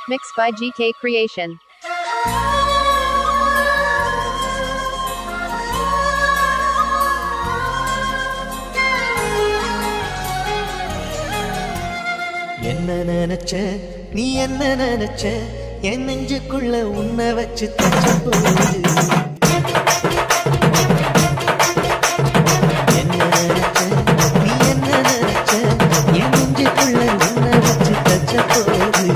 Mixed by GK Creation. என்ன நினைச்ச நீ என்ன நினைச்ச என் நெஞ்சுக்குள்ள உன்னை வச்சு தச்ச போகுது என்ன நினைச்ச நீ என்ன நினைச்ச என் நெஞ்சுக்குள்ள உன்னை வச்சு தச்ச போகுது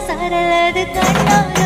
சரளது கண்ணான